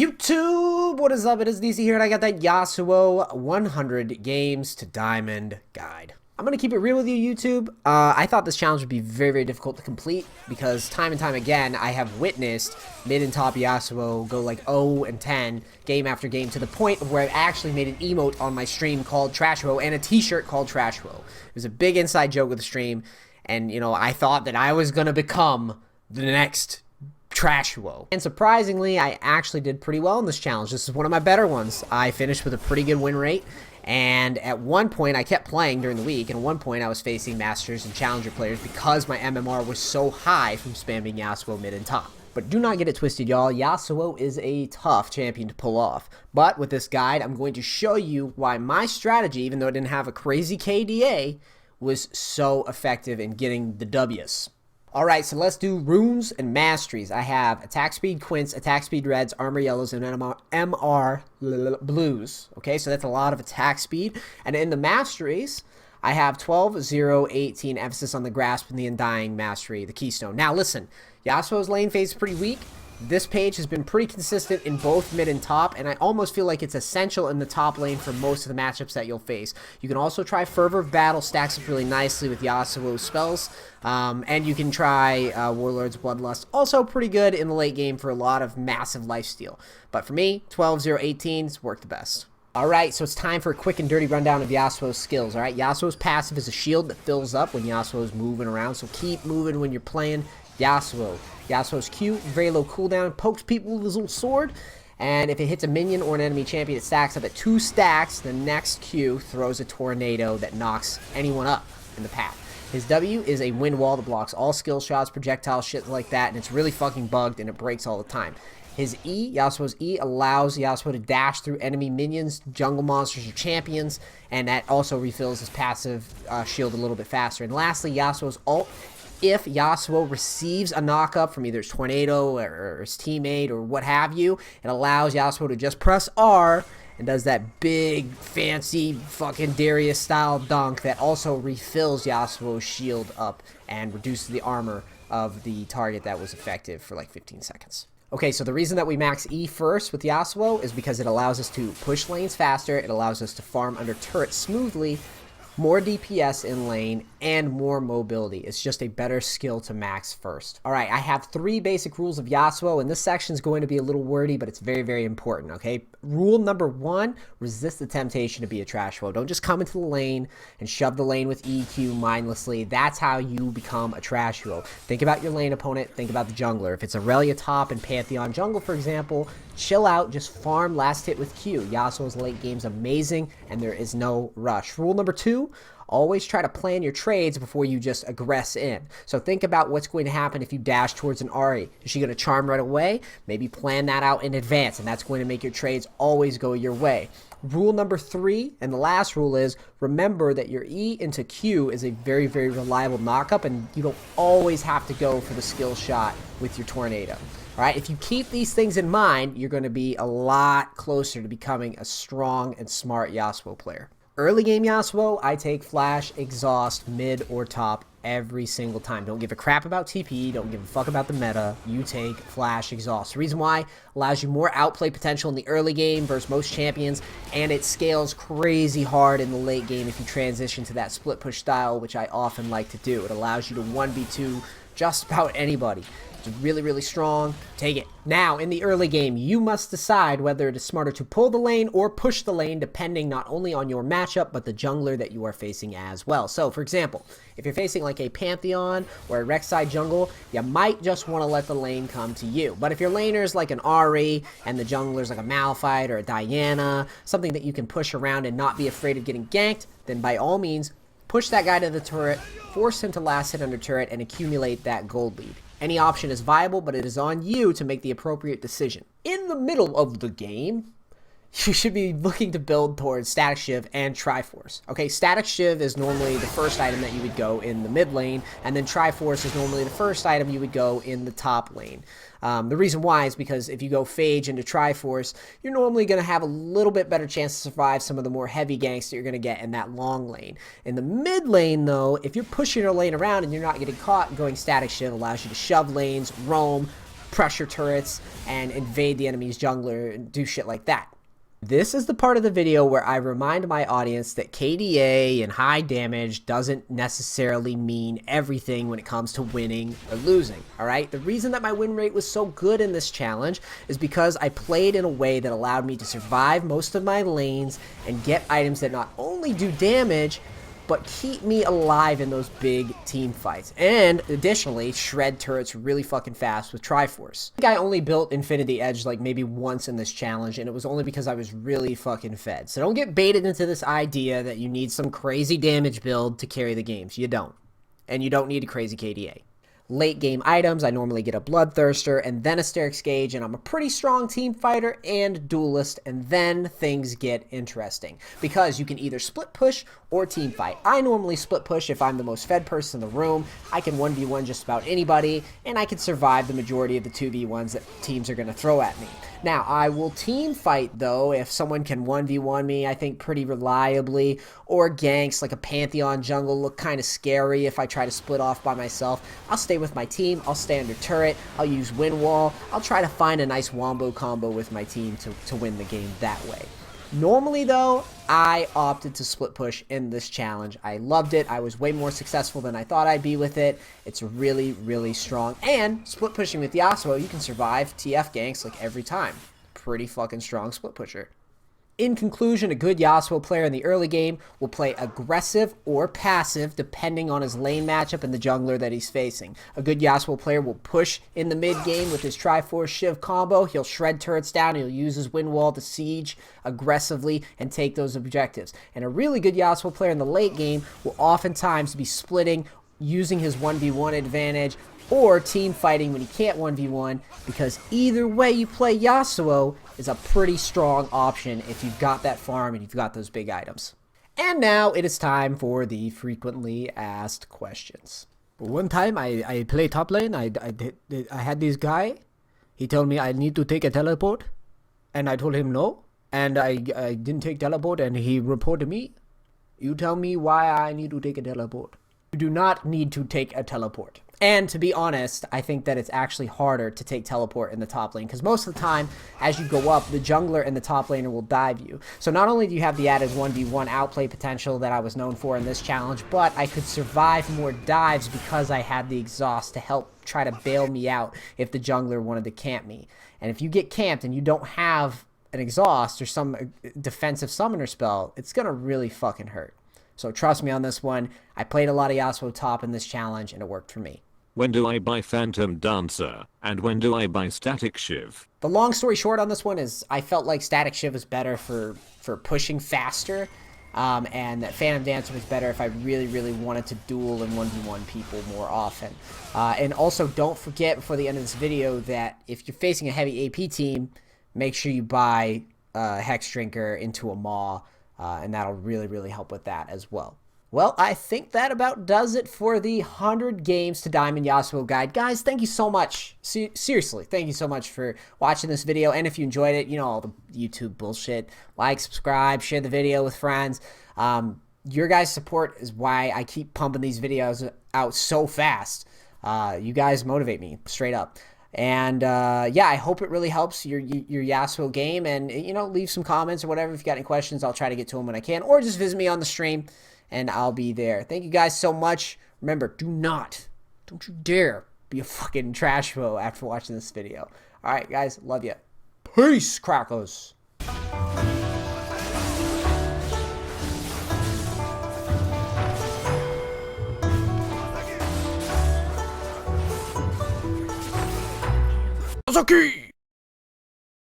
YouTube, what is up? It is DC here, and I got that Yasuo 100 games to Diamond guide. I'm going to keep it real with you, YouTube. I thought this challenge would be very, very difficult to complete because time and time again, I have witnessed mid and top Yasuo go like 0 and 10 game after game to the point of where I've actually made an emote on my stream called Trashuo and a t-shirt called Trashuo. It was a big inside joke with the stream, and, you know, I thought that I was going to become the next Trashuo. And surprisingly, I actually did pretty well in this challenge. This is one of my better ones. I finished with a pretty good win rate, and at one point I kept playing during the week, and at one point I was facing Masters and Challenger players because my MMR was so high from spamming Yasuo mid and top. But do not get it twisted, y'all. Yasuo is a tough champion to pull off. But with this guide, I'm going to show you why my strategy, even though it didn't have a crazy KDA, was so effective in getting the W's. Alright, so let's do runes and masteries. I have attack speed quints, attack speed reds, armor yellows, and MR blues. Okay, so that's a lot of attack speed. And in the masteries, I have 12, 0, 18, emphasis on the grasp and the undying mastery, the keystone. Now listen, Yasuo's lane phase is pretty weak. This page has been pretty consistent in both mid and top, and I almost feel like it's essential in the top lane for most of the matchups that you'll face. You can also try Fervor of Battle, stacks up really nicely with Yasuo's spells, and you can try Warlord's Bloodlust, also pretty good in the late game for a lot of massive lifesteal. But for me, 12, 0, 18's work the best. Alright, so it's time for a quick and dirty rundown of Yasuo's skills. Alright, Yasuo's passive is a shield that fills up when Yasuo's moving around, so keep moving when you're playing Yasuo. Yasuo's Q, very low cooldown, pokes people with his little sword, and if it hits a minion or an enemy champion, it stacks up at 2 stacks. The next Q throws a tornado that knocks anyone up in the path. His W is a wind wall that blocks all skill shots, projectiles, shit like that, and it's really fucking bugged and it breaks all the time. His E, Yasuo's E, allows Yasuo to dash through enemy minions, jungle monsters, or champions, and that also refills his passive shield a little bit faster. And lastly, Yasuo's ult. If Yasuo receives a knockup from either his tornado or his teammate or what have you, it allows Yasuo to just press R and does that big, fancy, fucking Darius-style dunk that also refills Yasuo's shield up and reduces the armor of the target that was effective for like 15 seconds. Okay, so the reason that we max E first with Yasuo is because it allows us to push lanes faster, it allows us to farm under turrets smoothly, more DPS in lane, and more mobility. It's just a better skill to max first. Alright, I have 3 basic rules of Yasuo, and this section is going to be a little wordy, but it's very, very important, okay? Rule number 1, resist the temptation to be a Trashuo. Don't just come into the lane and shove the lane with EQ mindlessly. That's how you become a Trashuo. Think about your lane opponent, think about the jungler. If it's Aurelia top and Pantheon jungle, for example, chill out, just farm last hit with Q. Yasuo's late game's amazing, and there is no rush. Rule number 2, always try to plan your trades before you just aggress in. So think about what's going to happen if you dash towards an Ahri. Is she going to charm right away? Maybe plan that out in advance, and that's going to make your trades always go your way. Rule number 3, and the last rule is, remember that your E into Q is a very, very reliable knockup, and you don't always have to go for the skill shot with your tornado. Alright, if you keep these things in mind, you're going to be a lot closer to becoming a strong and smart Yasuo player. Early game Yasuo, I take Flash, Exhaust, mid, or top every single time. Don't give a crap about TP, don't give a fuck about the meta. You take Flash, Exhaust. The reason why, allows you more outplay potential in the early game versus most champions, and it scales crazy hard in the late game if you transition to that split push style, which I often like to do. It allows you to 1v2 just about anybody. It's really, really strong. Take it. Now, in the early game, you must decide whether it is smarter to pull the lane or push the lane, depending not only on your matchup, but the jungler that you are facing as well. So, for example, if you're facing like a Pantheon or a Rek'Sai jungle, you might just want to let the lane come to you. But if your laner is like an Ahri and the jungler is like a Malphite or a Diana, something that you can push around and not be afraid of getting ganked, then by all means, push that guy to the turret, force him to last hit under turret, and accumulate that gold lead. Any option is viable, but it is on you to make the appropriate decision. In the middle of the game, you should be looking to build towards Static Shiv and Triforce. Okay, Static Shiv is normally the first item that you would go in the mid lane, and then Triforce is normally the first item you would go in the top lane. The reason why is because if you go Phage into Triforce, you're normally going to have a little bit better chance to survive some of the more heavy ganks that you're going to get in that long lane. In the mid lane, though, if you're pushing your lane around and you're not getting caught, going Static Shiv allows you to shove lanes, roam, pressure turrets and invade the enemy's jungler and do shit like that. This is the part of the video where I remind my audience that KDA and high damage doesn't necessarily mean everything when it comes to winning or losing, alright? The reason that my win rate was so good in this challenge is because I played in a way that allowed me to survive most of my lanes and get items that not only do damage, but keep me alive in those big team fights. And additionally, shred turrets really fucking fast with Triforce. I think I only built Infinity Edge like maybe once in this challenge, and it was only because I was really fucking fed. So don't get baited into this idea that you need some crazy damage build to carry the games. You don't. And you don't need a crazy KDA. Late game items, I normally get a Bloodthirster and then a Sterix Gauge, and I'm a pretty strong team fighter and duelist, and then things get interesting because you can either split push or team fight. I normally split push if I'm the most fed person in the room. I can 1v1 just about anybody, and I can survive the majority of the 2v1s that teams are going to throw at me. Now, I will team fight, though, if someone can 1v1 me, I think, pretty reliably, or ganks like a Pantheon jungle look kind of scary if I try to split off by myself. I'll stay with my team, I'll stay under turret, I'll use wind wall, I'll try to find a nice wombo combo with my team to win the game that way. Normally, though, I opted to split push in this challenge. I loved it. I was way more successful than I thought I'd be with it. It's really, really strong. And split pushing with Yasuo, you can survive TF ganks like every time. Pretty fucking strong split pusher. In conclusion, a good Yasuo player in the early game will play aggressive or passive depending on his lane matchup and the jungler that he's facing. A good Yasuo player will push in the mid game with his Triforce Shiv combo. He'll shred turrets down. He'll use his wind wall to siege aggressively and take those objectives. And a really good Yasuo player in the late game will oftentimes be splitting, using his 1v1 advantage, or team fighting when he can't 1v1, because either way you play Yasuo is a pretty strong option if you've got that farm and you've got those big items. And now it is time for the frequently asked questions. One time I played top lane, I had this guy, he told me I need to take a teleport, and I told him no, and I didn't take teleport, and he reported me. You tell me why I need to take a teleport. You do not need to take a teleport. And to be honest, I think that it's actually harder to take teleport in the top lane, because most of the time, as you go up, the jungler and the top laner will dive you. So not only do you have the added 1v1 outplay potential that I was known for in this challenge, but I could survive more dives because I had the exhaust to help try to bail me out if the jungler wanted to camp me. And if you get camped and you don't have an exhaust or some defensive summoner spell, it's gonna really fucking hurt. So trust me on this one. I played a lot of Yasuo top in this challenge, and it worked for me. When do I buy Phantom Dancer? And when do I buy Static Shiv? The long story short on this one is I felt like Static Shiv was better for pushing faster, and that Phantom Dancer was better if I really, really wanted to duel and 1v1 people more often. And also, don't forget before the end of this video that if you're facing a heavy AP team, make sure you buy Hex Drinker into a Maw, and that'll really, really help with that as well. Well, I think that about does it for the 100 games to Diamond Yasuo guide. Guys, thank you so much. Seriously, thank you so much for watching this video. And if you enjoyed it, you know, all the YouTube bullshit, like, subscribe, share the video with friends. Your guys' support is why I keep pumping these videos out so fast. You guys motivate me, straight up. And yeah, I hope it really helps your Yasuo game. And, you know, leave some comments or whatever. If you got any questions, I'll try to get to them when I can. Or just visit me on the stream, and I'll be there. Thank you guys so much. Remember, don't you dare be a fucking Trashuo after watching this video. All right, guys, love you. Peace, crackers. Suzuki!